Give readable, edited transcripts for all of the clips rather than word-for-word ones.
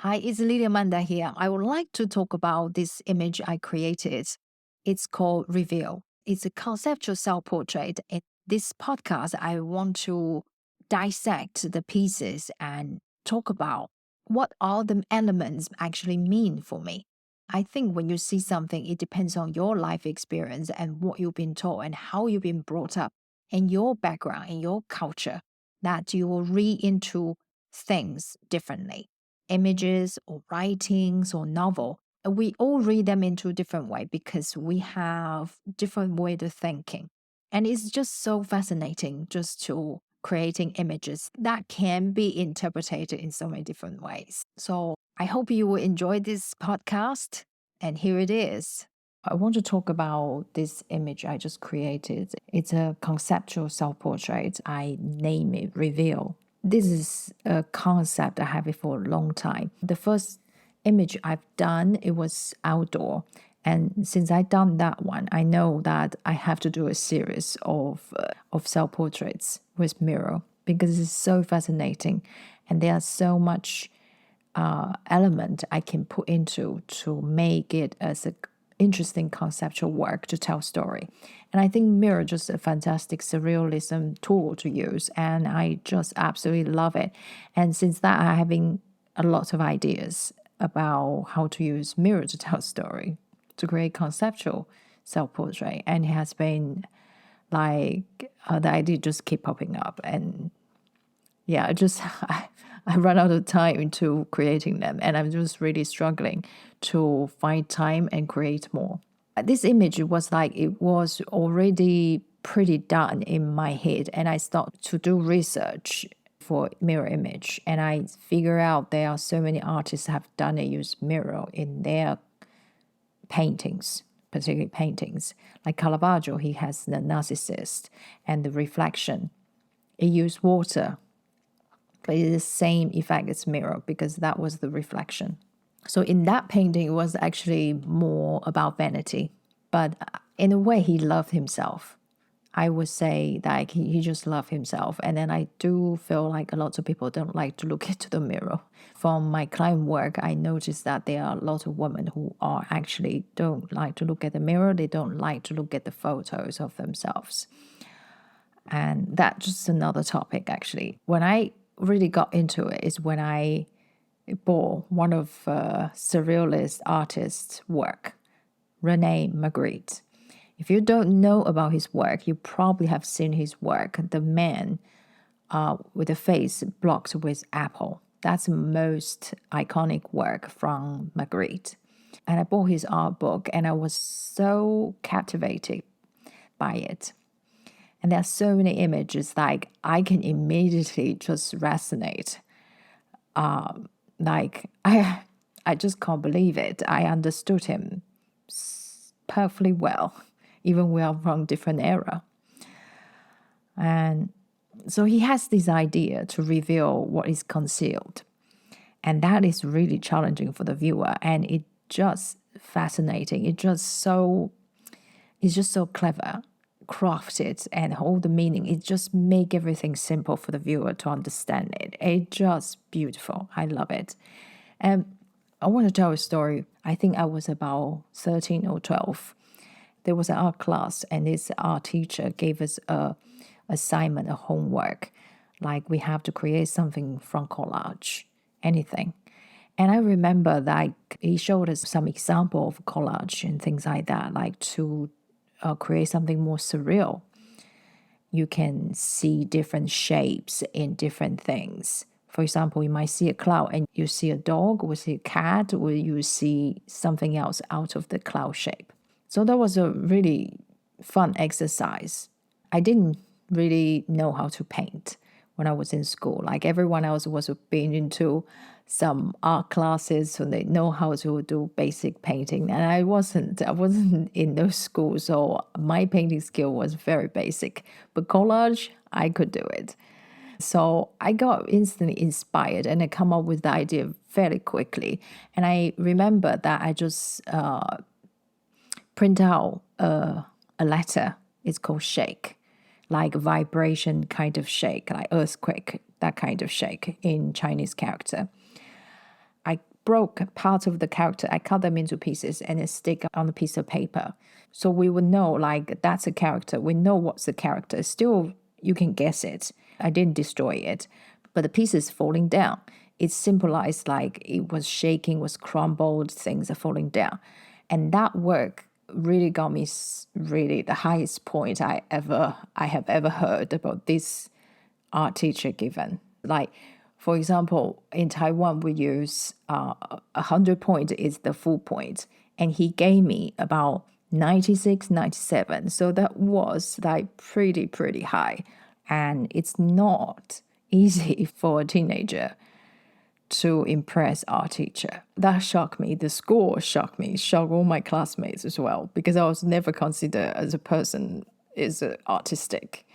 Hi, it's Lydia Manda here. I would like to talk about this image I created. It's called Reveal. It's a conceptual self portrait. In this podcast, I want to dissect the pieces and talk about what all the elements actually mean for me. I think when you see something, it depends on your life experience and what you've been taught and how you've been brought up and your background and your culture that you will read into things differently images or writings or novel, we all read them into different way because we have different way of thinking. And it's just so fascinating just to creating images that can be interpreted in so many different ways. So I hope you will enjoy this podcast. And here it is. I want to talk about this image I just created. It's a conceptual self portrait. I name it Reveal. This is a concept I have it for a long time. The first image I've done, it was outdoor. And since I've done that one, I know that I have to do a series of self portraits with mirror because it's so fascinating, and there's so much element I can put into to make it as a interesting conceptual work to tell story. And I think mirror just a fantastic surrealism tool to use, and I just absolutely love it. And since that, I'm having a lot of ideas about how to use mirror to tell story to create conceptual self-portrait, and it has been like the idea just keep popping up, and yeah, I run out of time into creating them, and I'm just really struggling to find time and create more. This image was like it was already pretty done in my head, and I start to do research for mirror image, and I figure out there are so many artists have done it use mirror in their paintings, particularly paintings like Caravaggio. He has the narcissist and the reflection. It used water, but it's the same effect as mirror because that was the reflection. So in that painting, it was actually more about vanity, but in a way, he loved himself. I would say that he just loved himself. And then I do feel like a lot of people don't like to look into the mirror. From my client work, I noticed that there are a lot of women who are actually don't like to look at the mirror. They don't like to look at the photos of themselves. And that's just another topic, actually. When I really got into it is when I bought one of surrealist artists' work, Rene Magritte. If you don't know about his work, you probably have seen his work, The Man with a Face Blocked with Apple. That's the most iconic work from Magritte. And I bought his art book, and I was so captivated by it. And there are so many images like I can immediately just resonate. Like I just can't believe it. I understood him perfectly well, even we are from different era. And so he has this idea to reveal what is concealed. And that is really challenging for the viewer. And it just fascinating. It's just so clever, crafted, and all the meaning. It just make everything simple for the viewer to understand it. It's just beautiful. I love it. And I want to tell a story. I think I was about 13 or 12. There was an art class, and this art teacher gave us a assignment, a homework. Like we have to create something from collage, anything. And I remember like he showed us some example of collage and things like that, like to create something more surreal. You can see different shapes in different things. For example, you might see a cloud and you see a dog, or see a cat, or you see something else out of the cloud shape. So that was a really fun exercise. I didn't really know how to paint when I was in school. Like everyone else was being into some art classes, so they know how to do basic painting. And I wasn't in those schools, so my painting skill was very basic. But collage, I could do it. So I got instantly inspired and I come up with the idea fairly quickly. And I remember that I just print out a letter. It's called shake, like vibration kind of shake, like earthquake, that kind of shake in Chinese character. I broke part of the character. I cut them into pieces and then stick on a piece of paper. So we would know like that's a character. We know what's the character. Still, you can guess it. I didn't destroy it, but the pieces falling down. It symbolized like it was shaking, was crumbled, things are falling down. And that work really got me really the highest point I have ever heard about this art teacher given. Like, for example, in Taiwan, we use 100 point is the full point, and he gave me about 96, 97. So that was like pretty high, and it's not easy for a teenager to impress our teacher. That shocked me. The score shocked me, shocked all my classmates as well, because I was never considered as a person is artistic.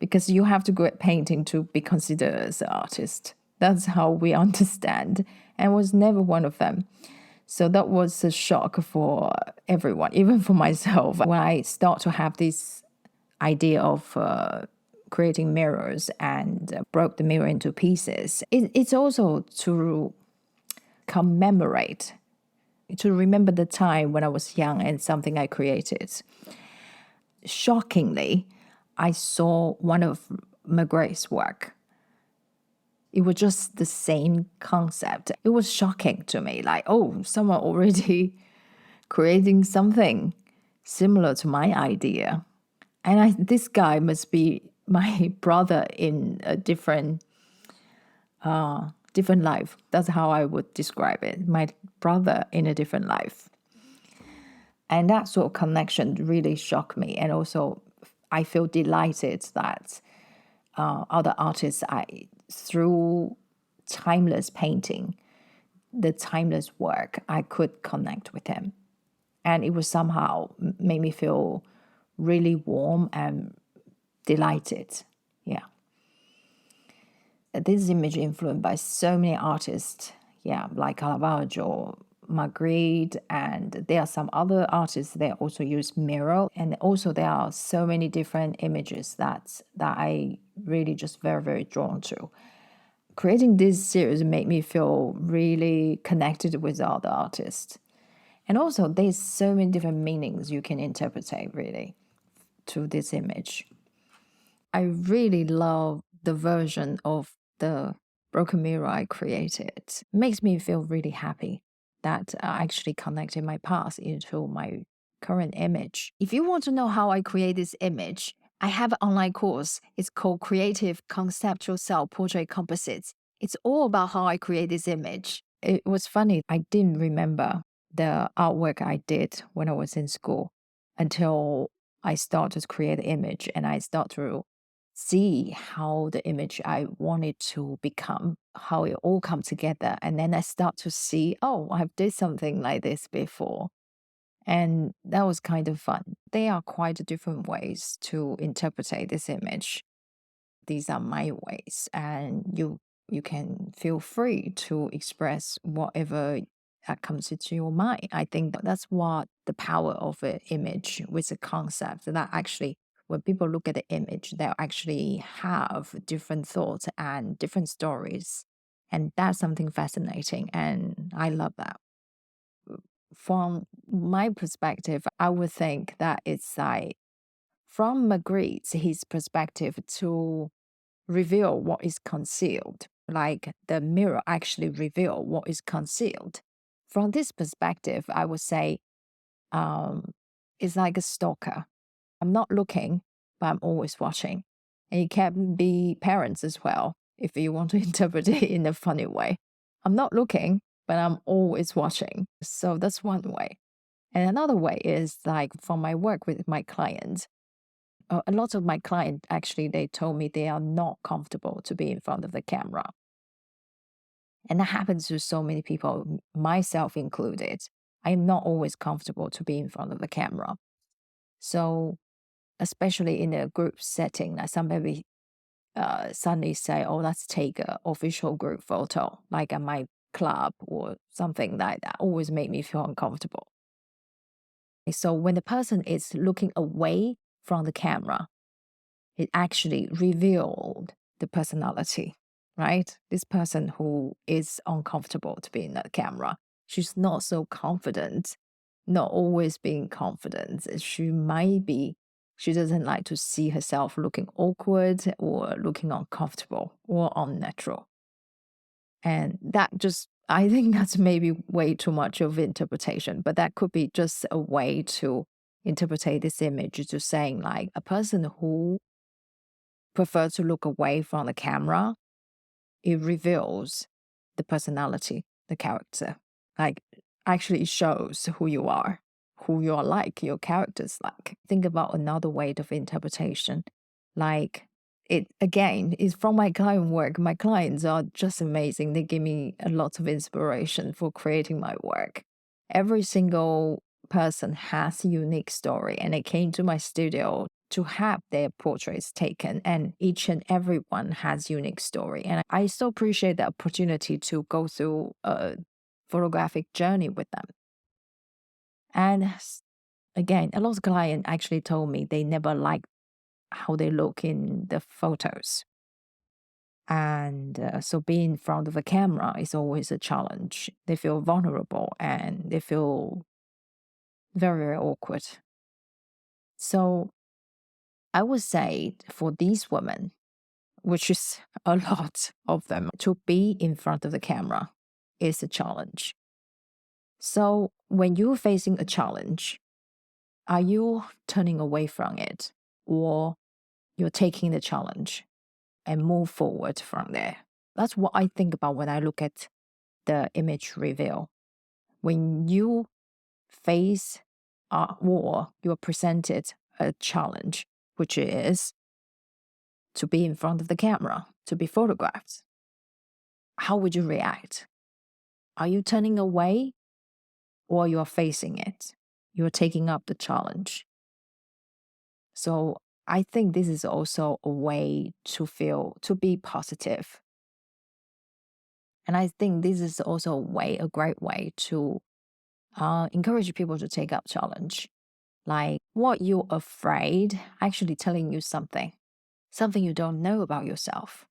Because you have to go at painting to be considered as an artist. That's how we understand, and was never one of them. So that was a shock for everyone, even for myself. When I start to have this idea of creating mirrors and broke the mirror into pieces, it's also to commemorate, to remember the time when I was young and something I created. Shockingly, I saw one of Magrette's work. It was just the same concept. It was shocking to me, like, oh, someone already creating something similar to my idea. And this guy must be my brother in a different life. That's how I would describe it. My brother in a different life. And that sort of connection really shocked me. And also, I feel delighted that other artists, through timeless painting, the timeless work, I could connect with them. And it was somehow made me feel really warm and delighted. Yeah. This image influenced by so many artists, like Caravaggio, Magritte, and there are some other artists that also use mirror. And also there are so many different images that I really just very drawn to. Creating this series made me feel really connected with other artists. And also there's so many different meanings you can interpret really to this image. I really love the version of the broken mirror I created. It makes me feel really happy that I actually connected my past into my current image. If you want to know how I create this image, I have an online course. It's called Creative Conceptual Self Portrait Composites. It's all about how I create this image. It was funny. I didn't remember the artwork I did when I was in school until I started to create the image and I start to see how the image I wanted to become, how it all come together. And then I start to see, oh, I've did something like this before. And that was kind of fun. There are quite different ways to interpret this image. These are my ways. And you can feel free to express whatever that comes into your mind. I think that's what the power of an image with a concept that actually when people look at the image, they'll actually have different thoughts and different stories. And that's something fascinating. And I love that. From my perspective, I would think that it's like from Magritte's his perspective to reveal what is concealed, like the mirror actually reveal what is concealed. From this perspective, I would say it's like a stalker. I'm not looking, but I'm always watching. And it can be parents as well, if you want to interpret it in a funny way. I'm not looking, but I'm always watching. So that's one way. And another way is like from my work with my clients, a lot of my clients actually they told me they are not comfortable to be in front of the camera, and that happens to so many people, myself included. I am not always comfortable to be in front of the camera. So especially in a group setting, like somebody suddenly say, oh, let's take an official group photo like at my club or something like that, always make me feel uncomfortable. So when the person is looking away from the camera, it actually revealed the personality. right? This person who is uncomfortable to be in the camera. She's not so confident, not always being confident. She doesn't like to see herself looking awkward or looking uncomfortable or unnatural. And that just, I think that's maybe way too much of interpretation, but that could be just a way to interpret this image to saying like a person who prefers to look away from the camera, it reveals the personality, the character. Like actually it shows who you are like, your character's like. Think about another way of interpretation. Like it again is from my client work. My clients are just amazing. They give me a lot of inspiration for creating my work. Every single person has a unique story, and they came to my studio to have their portraits taken, and each and every one has unique story. And I so appreciate the opportunity to go through a photographic journey with them. And again, a lot of clients actually told me they never liked how they look in the photos. And so being in front of a camera is always a challenge. They feel vulnerable and they feel very, very awkward. So I would say for these women, which is a lot of them, to be in front of the camera is a challenge. So when you're facing a challenge, are you turning away from it, or you're taking the challenge and move forward from there? That's what I think about when I look at the image reveal. When you face or you're presented a challenge, which is to be in front of the camera, to be photographed, how would you react? Are you turning away, or you're facing it? You're taking up the challenge. So I think this is also a way to be positive. And I think this is also a great way to encourage people to take up challenge. Like what you're afraid actually telling you something you don't know about yourself.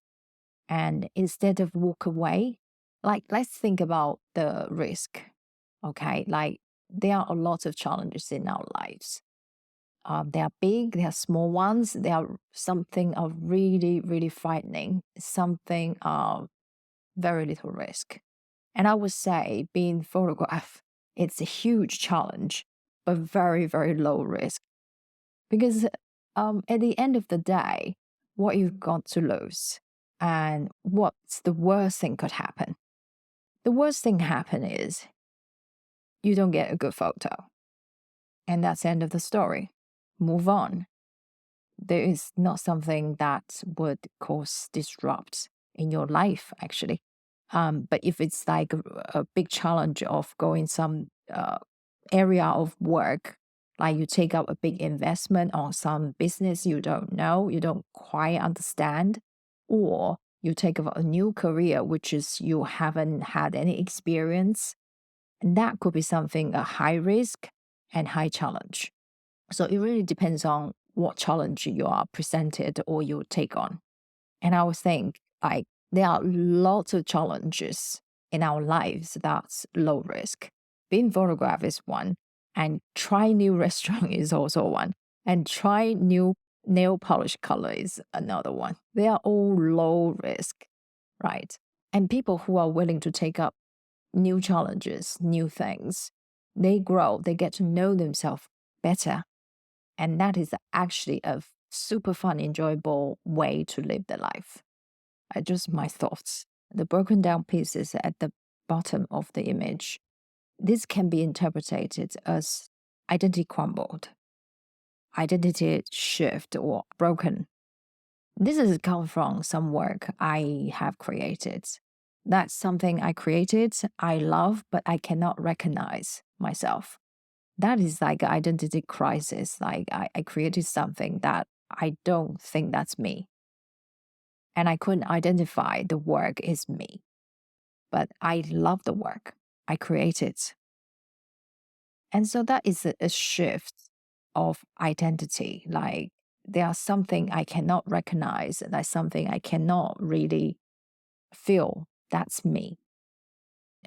And instead of walk away, like let's think about the risk. Okay, like there are a lot of challenges in our lives. They are big, they are small ones, they are something of really, really frightening, something of very little risk. And I would say being photographed, it's a huge challenge, but very, very low risk. Because at the end of the day, what you've got to lose and what's the worst thing could happen? The worst thing happen is you don't get a good photo. And that's the end of the story. Move on. There is not something that would cause disrupt in your life, actually. But if it's like a big challenge of going some area of work, like you take up a big investment on some business you don't know, you don't quite understand, or you take up a new career, which is you haven't had any experience, and that could be something a high risk and high challenge. So it really depends on what challenge you are presented or you take on. And I would think like there are lots of challenges in our lives that's low risk. Being photographed is one, and try new restaurant is also one, and try new nail polish color is another one. They are all low risk, right? And people who are willing to take up new challenges, new things, they grow, they get to know themselves better. And that is actually a super fun, enjoyable way to live their life. Just my thoughts. The broken down pieces at the bottom of the image. This can be interpreted as identity crumbled, identity shift, or broken. This has come from some work I have created. That's something I created, I love, but I cannot recognize myself. That is like an identity crisis. Like I created something that I don't think that's me. And I couldn't identify the work is me. But I love the work I created. And so that is a shift of identity. Like there's something I cannot recognize, that's something I cannot really feel that's me.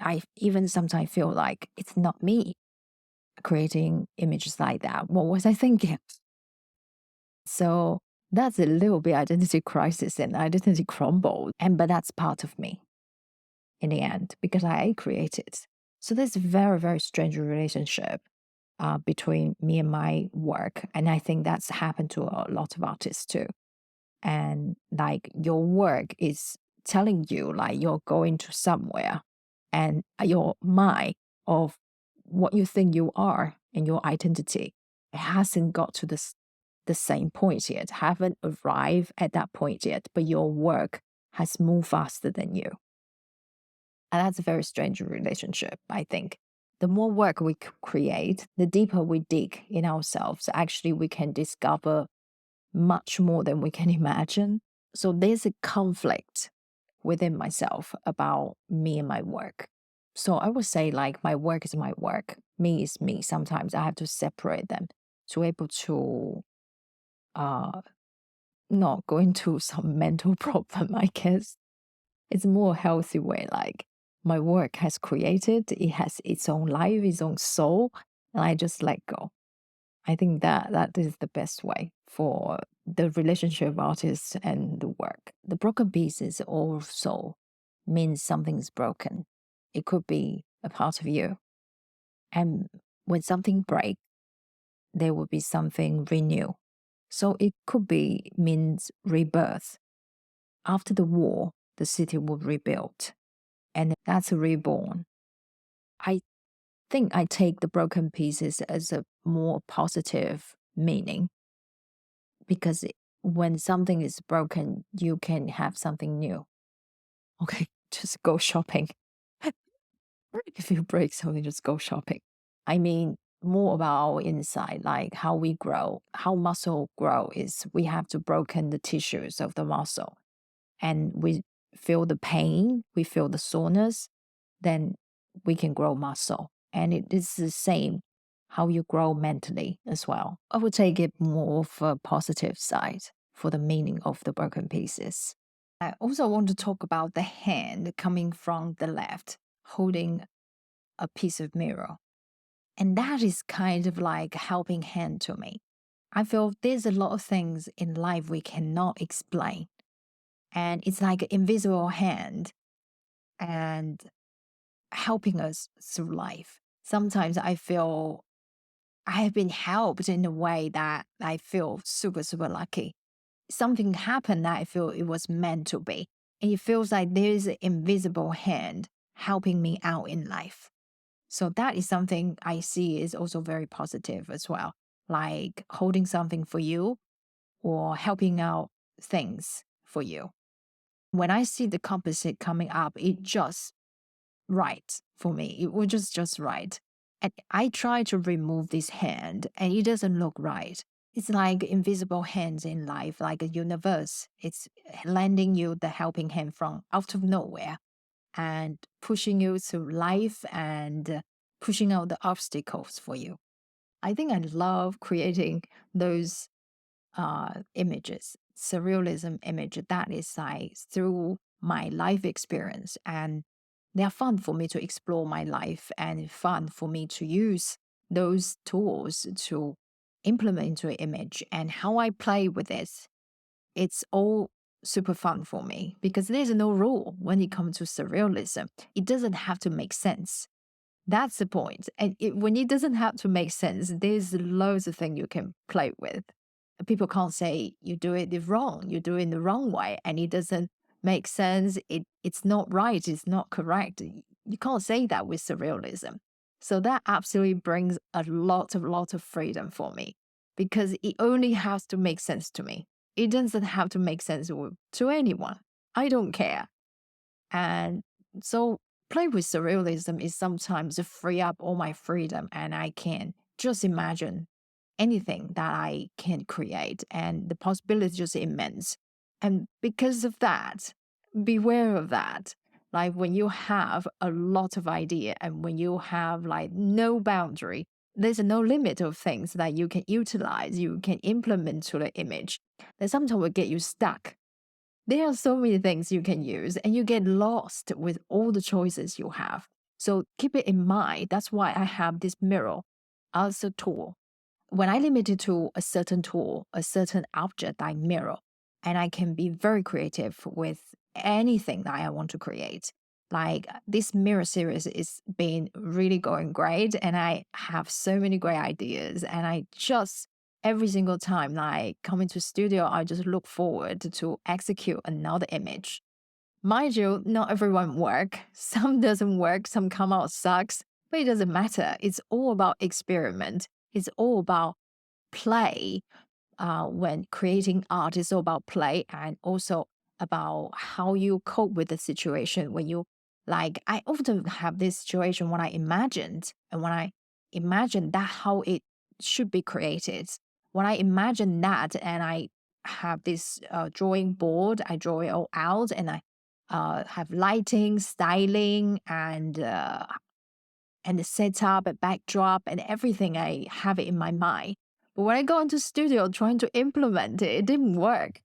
I even sometimes feel like it's not me creating images like that. What was I thinking? So that's a little bit identity crisis and identity crumble. But that's part of me in the end because I created. So there's a very, very strange relationship between me and my work. And I think that's happened to a lot of artists too. And like your work is telling you like you're going to somewhere and your mind of what you think you are and your identity, it hasn't got to the same point yet, haven't arrived at that point yet, but your work has moved faster than you. And that's a very strange relationship, I think. The more work we create, the deeper we dig in ourselves, actually, we can discover much more than we can imagine. So there's a conflict within myself about me and my work. So I would say, like, my work is my work, me is me. Sometimes I have to separate them to able to uh, not go into some mental problem, I guess. It's a more healthy way. Like my work has created, it has its own life, its own soul, and I just let go. I think that is the best way for the relationship of artists and the work. The broken pieces also means something's broken. It could be a part of you. And when something breaks, there will be something renew. So it could be means rebirth. After the war, the city will rebuild. And that's a reborn. I think I take the broken pieces as a more positive meaning because when something is broken, you can have something new. Okay, just go shopping. If you break something, just go shopping. I mean, more about our inside, like how we grow, how muscle grow is we have to broken the tissues of the muscle and we feel the pain, we feel the soreness, then we can grow muscle. And it is the same how you grow mentally as well. I would take it more of a positive side for the meaning of the broken pieces. I also want to talk about the hand coming from the left, holding a piece of mirror. And that is kind of like a helping hand to me. I feel there's a lot of things in life we cannot explain. And it's like an invisible hand and helping us through life. Sometimes I feel I have been helped in a way that I feel super, super lucky. Something happened that I feel it was meant to be. And it feels like there is an invisible hand helping me out in life. So that is something I see is also very positive as well, like holding something for you or helping out things for you. When I see the composite coming up, it just right for me. It was just right. And I try to remove this hand and it doesn't look right. It's like invisible hands in life, like a universe. It's lending you the helping hand from out of nowhere and pushing you through life and pushing out the obstacles for you. I think I love creating those images, surrealism image that is like through my life experience. And they are fun for me to explore my life and fun for me to use those tools to implement into an image and how I play with it. It's all super fun for me because there's no rule when it comes to surrealism. It doesn't have to make sense. That's the point. And when it doesn't have to make sense, there's loads of things you can play with. People can't say you do it wrong, you do it in the wrong way, and it doesn't make sense. It's not right, it's not correct. You can't say that with surrealism. So that absolutely brings a lot of freedom for me because it only has to make sense to me. It doesn't have to make sense to anyone. I don't care. And so play with surrealism is sometimes to free up all my freedom and I can just imagine anything that I can create and the possibility is just immense. And because of that, beware of that. Like when you have a lot of idea and when you have like no boundary, there's no limit of things that you can utilize, you can implement to the image. That sometimes will get you stuck. There are so many things you can use, and you get lost with all the choices you have. So keep it in mind. That's why I have this mirror as a tool. When I limit it to a certain tool, a certain object, I mirror, and I can be very creative with anything that I want to create. Like this mirror series is been really going great, and I have so many great ideas. And I just every single time like come into studio, I just look forward to execute another image. Mind you, not everyone work. Some doesn't work, some come out sucks, but it doesn't matter. It's all about experiment. It's all about play. When creating art, it's all about play and also about how you cope with the situation. When you like, I often have this situation when I imagined, and when I imagine that how it should be created. When I imagine that, and I have this drawing board, I draw it all out, and I have lighting, styling, and the setup, a backdrop, and everything. I have it in my mind. But when I go into studio trying to implement it, it didn't work.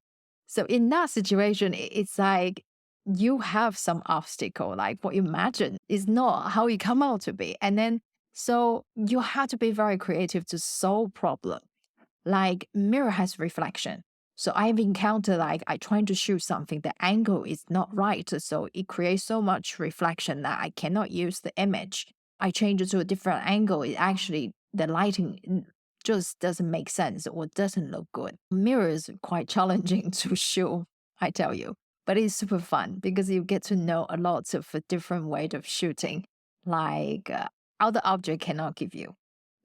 So in that situation, it's like you have some obstacle, like what you imagine is not how it come out to be. And then so you have to be very creative to solve problem. Like mirror has reflection. So I've encountered like I trying to shoot something, the angle is not right. So it creates so much reflection that I cannot use the image. I change it to a different angle. It actually the lighting just doesn't make sense or doesn't look good. Mirror is quite challenging to shoot, I tell you. But it's super fun because you get to know a lot of a different way of shooting, like other object cannot give you.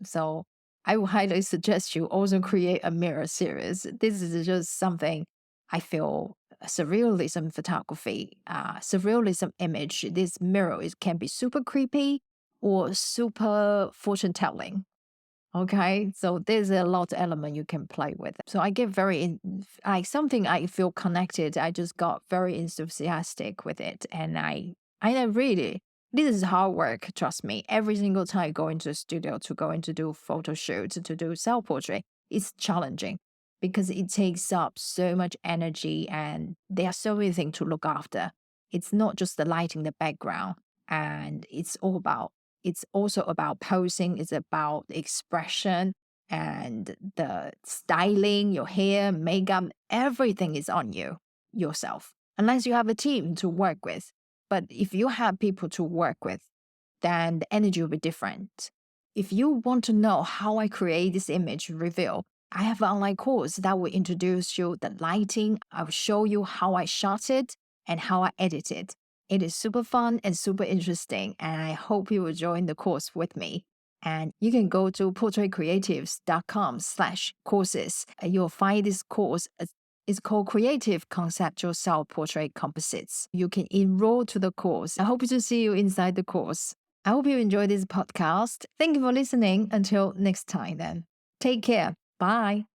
So I would highly suggest you also create a mirror series. This is just something I feel surrealism photography, surrealism image. This mirror is, can be super creepy or super fortune telling. Okay, so there's a lot of element you can play with. So I get like something I feel connected. I just got very enthusiastic with it, and I really this is hard work. Trust me. Every single time I go into a studio to go in to do photo shoots to do self portrait, it's challenging because it takes up so much energy, and there are so many things to look after. It's not just the lighting, the background, and it's also about posing, it's about the expression and the styling, your hair, makeup, everything is on you yourself, unless you have a team to work with. But if you have people to work with, then the energy will be different. If you want to know how I create this image reveal, I have an online course that will introduce you the lighting. I will show you how I shot it and how I edit it. It is super fun and super interesting, and I hope you will join the course with me. And you can go to portraitcreatives.com/courses. You'll find this course. It's called Creative Conceptual Self Portrait Composites. You can enroll to the course. I hope to see you inside the course. I hope you enjoy this podcast. Thank you for listening. Until next time, then. Take care. Bye.